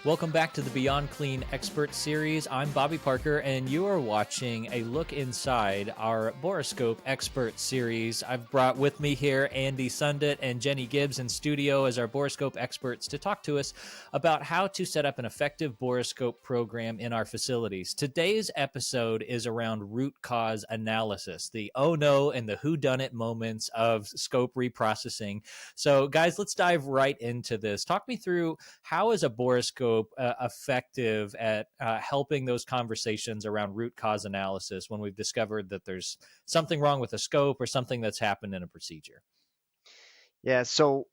Welcome back to the Beyond Clean Expert Series. I'm Bobby Parker, and you are watching a look inside our Borescope Experts series. I've brought with me here Andy Sundet and Jenni Gibbs in studio as our Borescope experts to talk to us about how to set up an effective Borescope program in our facilities. Today's episode is around root cause analysis, the oh no and the whodunit moments of scope reprocessing. So, guys, let's dive right into this. Talk me through how is a Borescope effective at helping those conversations around root cause analysis when we've discovered that there's something wrong with a scope or something that's happened in a procedure? Yeah, so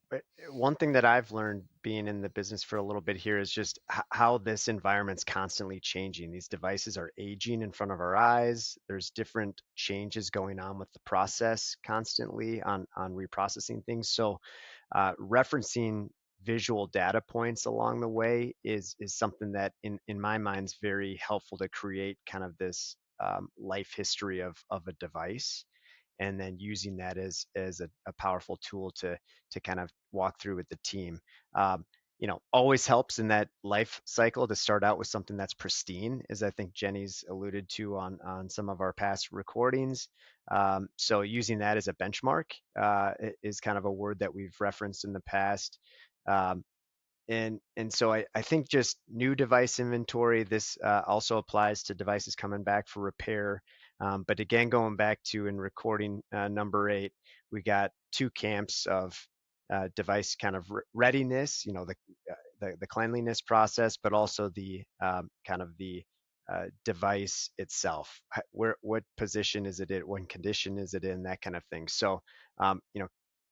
one thing that I've learned being in the business for a little bit here is just how this environment's constantly changing. These devices are aging in front of our eyes. There's different changes going on with the process constantly on reprocessing things. So referencing visual data points along the way is something that in my mind is very helpful to create kind of this life history of a device, and then using that as a powerful tool to kind of walk through with the team. Always helps in that life cycle to start out with something that's pristine, as I think Jenni's alluded to on some of our past recordings. So using that as a benchmark is kind of a word that we've referenced in the past. Um, and so I think just new device inventory, this also applies to devices coming back for repair. But again, going back to in recording number 8, we got two camps of device kind of readiness, the cleanliness process, but also the kind of the device itself. What position is it in? What condition is it in? That kind of thing. So, um, you know,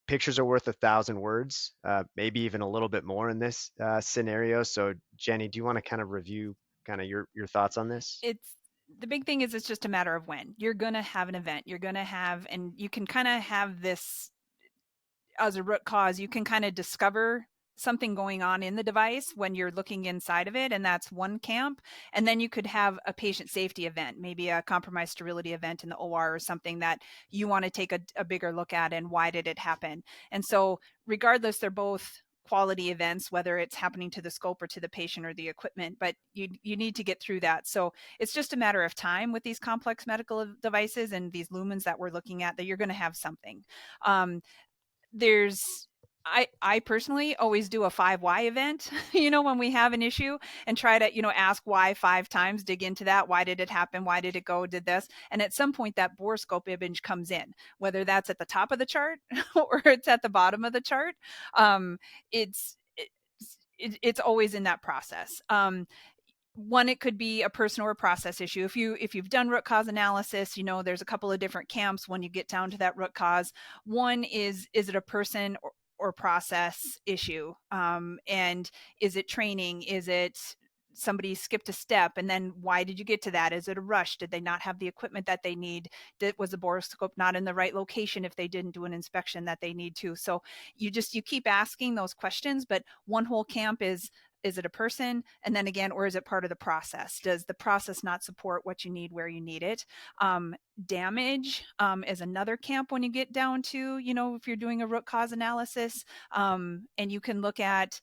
pictures are worth 1,000 words, maybe even a little bit more in this scenario. So, Jenni, do you want to kind of review kind of your thoughts on this? It's the big thing is it's just a matter of when. You're going to have an event. You're going to have, and you can kind of have this as a root cause. You can kind of discover something going on in the device when you're looking inside of it, and that's one camp. And then you could have a patient safety event, maybe a compromised sterility event in the OR or something that you want to take a bigger look at, and why did it happen. And so regardless, they're both quality events, whether it's happening to the scope or to the patient or the equipment, but you need to get through that. So it's just a matter of time with these complex medical devices and these lumens that we're looking at, that you're going to have something. There's I personally always do a 5 why event, when we have an issue, and try to, ask why 5 times, dig into that. Why did it happen? Why did it go, did this? And at some point that borescope image comes in, whether that's at the top of the chart or it's at the bottom of the chart. It's, it's always in that process. One, it could be a person or a process issue. If you've done root cause analysis, there's a couple of different camps when you get down to that root cause. One is it a person or process issue? And is it training? Is it somebody skipped a step? And then why did you get to that? Is it a rush? Did they not have the equipment that they need? Was the borescope not in the right location if they didn't do an inspection that they need to? So you keep asking those questions. But one whole camp is it a person? And then again, or is it part of the process? Does the process not support what you need where you need it? Damage is another camp when you get down to, if you're doing a root cause analysis, and you can look at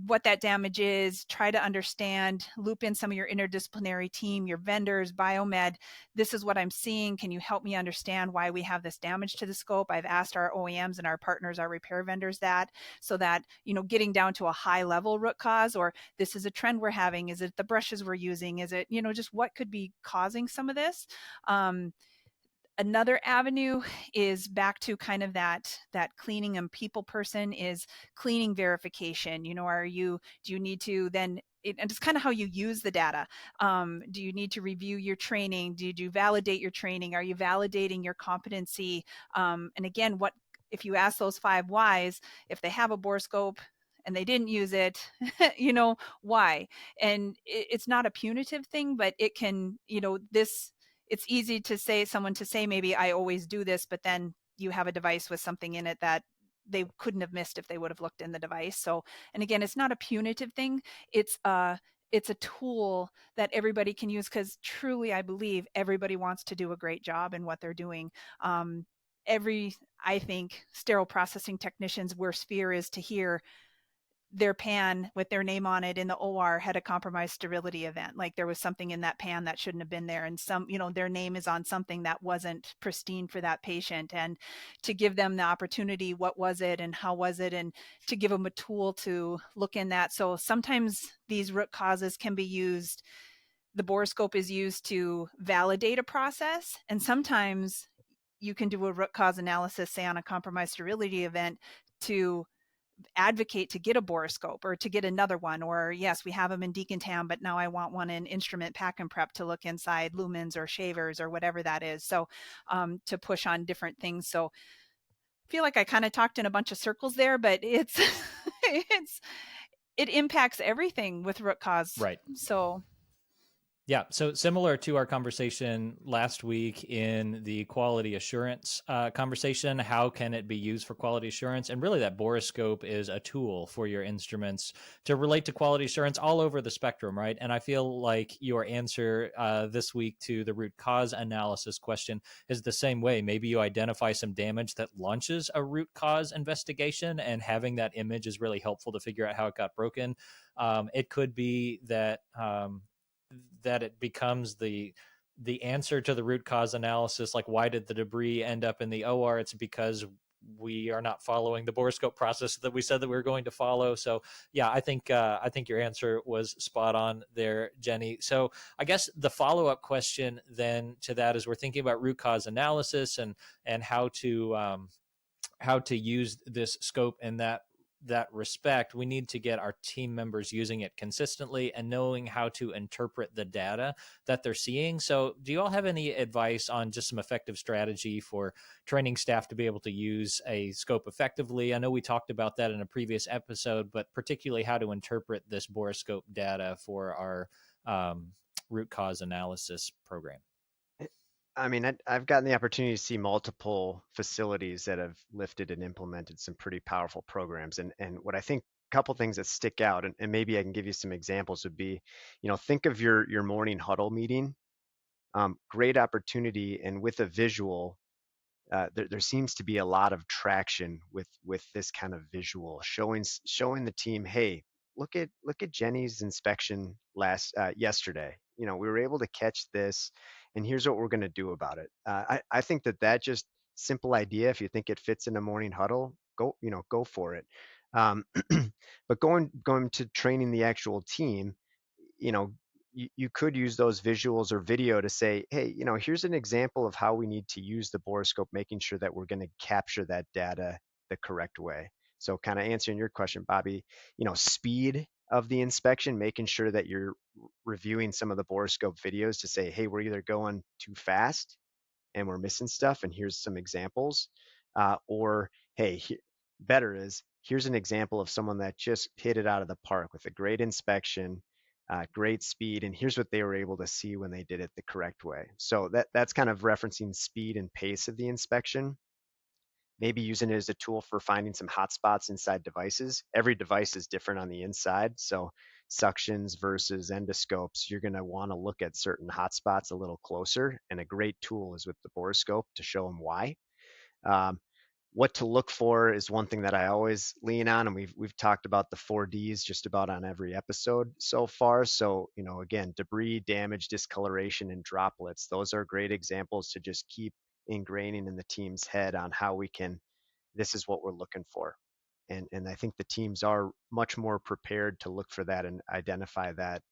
what that damage is, try to understand, loop in some of your interdisciplinary team, your vendors, biomed. This is what I'm seeing. Can you help me understand why we have this damage to the scope? I've asked our OEMs and our partners, our repair vendors, that, so that, getting down to a high level root cause, or this is a trend we're having. Is it the brushes we're using? Is it, just what could be causing some of this? Another avenue is back to kind of that cleaning and people person, is cleaning verification. Do you need to then, and it's kind of how you use the data. Do you need to review your training? Do you validate your training? Are you validating your competency? And again, what if you ask those 5 whys? If they have a borescope and they didn't use it, why? And it's not a punitive thing, but it can, it's easy to say, maybe I always do this, but then you have a device with something in it that they couldn't have missed if they would have looked in the device. So, and again, it's not a punitive thing. It's a tool that everybody can use, because truly, I believe everybody wants to do a great job in what they're doing. I think sterile processing technicians' worst fear is to hear their pan with their name on it in the OR had a compromised sterility event. Like there was something in that pan that shouldn't have been there. And their name is on something that wasn't pristine for that patient. And to give them the opportunity, what was it and how was it? And to give them a tool to look in that. So sometimes these root causes can be used. The borescope is used to validate a process. And sometimes you can do a root cause analysis, say on a compromised sterility event, to advocate to get a borescope or to get another one. Or yes, we have them in decontam, but now I want one in instrument pack and prep to look inside lumens or shavers or whatever that is. So to push on different things. So I feel like I kind of talked in a bunch of circles there, but it impacts everything with root cause. Right. So yeah. So similar to our conversation last week in the quality assurance conversation, how can it be used for quality assurance? And really that borescope is a tool for your instruments to relate to quality assurance all over the spectrum, right? And I feel like your answer this week to the root cause analysis question is the same way. Maybe you identify some damage that launches a root cause investigation, and having that image is really helpful to figure out how it got broken. It could be that that it becomes the answer to the root cause analysis, like why did the debris end up in the OR? It's because we are not following the borescope process that we said that we were going to follow. So yeah, I think your answer was spot on there, Jenni. So I guess the follow-up question then to that is, we're thinking about root cause analysis and how to use this scope in that respect. We need to get our team members using it consistently and knowing how to interpret the data that they're seeing. So do you all have any advice on just some effective strategy for training staff to be able to use a scope effectively? I know we talked about that in a previous episode, but particularly how to interpret this borescope data for our root cause analysis program. I mean, I've gotten the opportunity to see multiple facilities that have lifted and implemented some pretty powerful programs. And what I think, a couple things that stick out, and maybe I can give you some examples, would be, think of your morning huddle meeting. Great opportunity, and with a visual, there seems to be a lot of traction with this kind of visual, showing the team, hey, look at Jenni's inspection yesterday. We were able to catch this, and here's what we're going to do about it. I think that just simple idea, if you think it fits in a morning huddle, go for it. But going to training the actual team, you could use those visuals or video to say, hey, here's an example of how we need to use the borescope, making sure that we're going to capture that data the correct way. So kind of answering your question, Bobby, speed of the inspection, making sure that you're reviewing some of the borescope videos to say, hey, we're either going too fast and we're missing stuff, and here's some examples, or hey, better is, here's an example of someone that just hit it out of the park with a great inspection, great speed, and here's what they were able to see when they did it the correct way. So that's kind of referencing speed and pace of the inspection. Maybe using it as a tool for finding some hotspots inside devices. Every device is different on the inside, so suctions versus endoscopes, you're going to want to look at certain hotspots a little closer, and a great tool is with the borescope to show them why. What to look for is one thing that I always lean on, and we've talked about the 4Ds just about on every episode so far. So, again, debris, damage, discoloration, and droplets. Those are great examples to just keep ingraining in the team's head on how this is what we're looking for. And I think the teams are much more prepared to look for that and identify that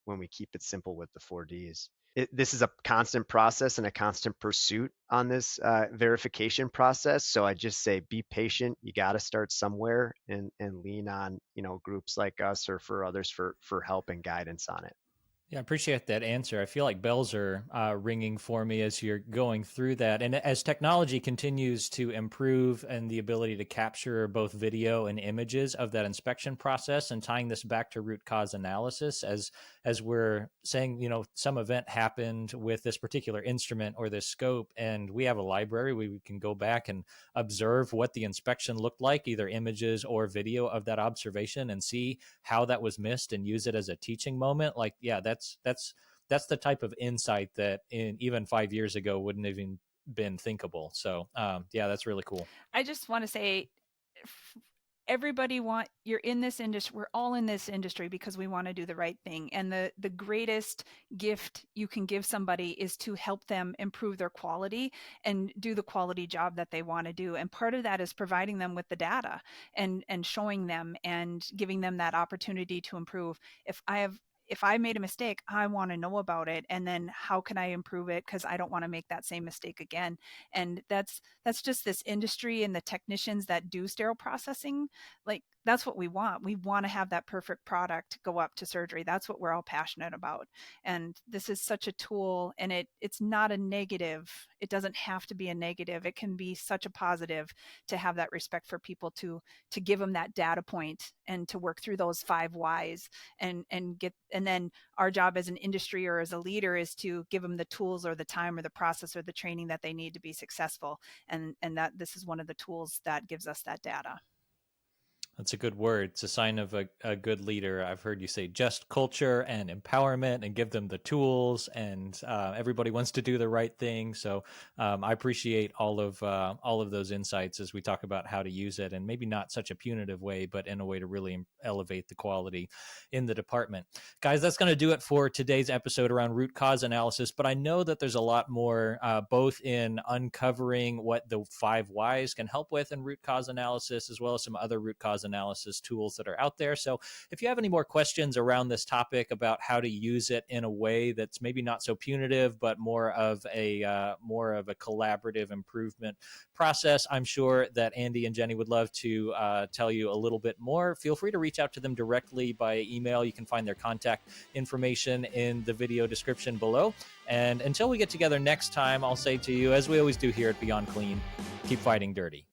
when we keep it simple with the 4Ds. This is a constant process and a constant pursuit on this verification process. So I just say, be patient. You got to start somewhere, and lean on, groups like us or for others for help and guidance on it. Yeah, I appreciate that answer. I feel like bells are ringing for me as you're going through that. And as technology continues to improve and the ability to capture both video and images of that inspection process, and tying this back to root cause analysis, as we're saying, some event happened with this particular instrument or this scope, and we have a library where we can go back and observe what the inspection looked like, either images or video of that observation, and see how that was missed and use it as a teaching moment. Like, yeah, that's the type of insight that even 5 years ago wouldn't have even been thinkable. So yeah, that's really cool. I just want to say, you're in this industry, we're all in this industry because we want to do the right thing, and the greatest gift you can give somebody is to help them improve their quality and do the quality job that they want to do. And part of that is providing them with the data and showing them and giving them that opportunity to improve. If I made a mistake, I want to know about it, and then how can I improve it, because I don't want to make that same mistake again. And that's just this industry and the technicians that do sterile processing. Like, that's what we want. We want to have that perfect product go up to surgery. That's what we're all passionate about. And this is such a tool, and it's not a negative. It doesn't have to be a negative. It can be such a positive to have that respect for people, to give them that data point and to work through those 5 whys and then our job as an industry or as a leader is to give them the tools or the time or the process or the training that they need to be successful. And that this is one of the tools that gives us that data. That's a good word. It's a sign of a good leader. I've heard you say just culture and empowerment and give them the tools, and everybody wants to do the right thing. So I appreciate all of those insights as we talk about how to use it, and maybe not such a punitive way, but in a way to really elevate the quality in the department. Guys, that's going to do it for today's episode around root cause analysis. But I know that there's a lot more, both in uncovering what the 5 whys can help with in root cause analysis, as well as some other root cause analysis tools that are out there. So if you have any more questions around this topic about how to use it in a way that's maybe not so punitive, but more of a collaborative improvement process, I'm sure that Andy and Jenni would love to tell you a little bit more. Feel free to reach out to them directly by email. You can find their contact information in the video description below. And until we get together next time, I'll say to you, as we always do here at Beyond Clean, keep fighting dirty.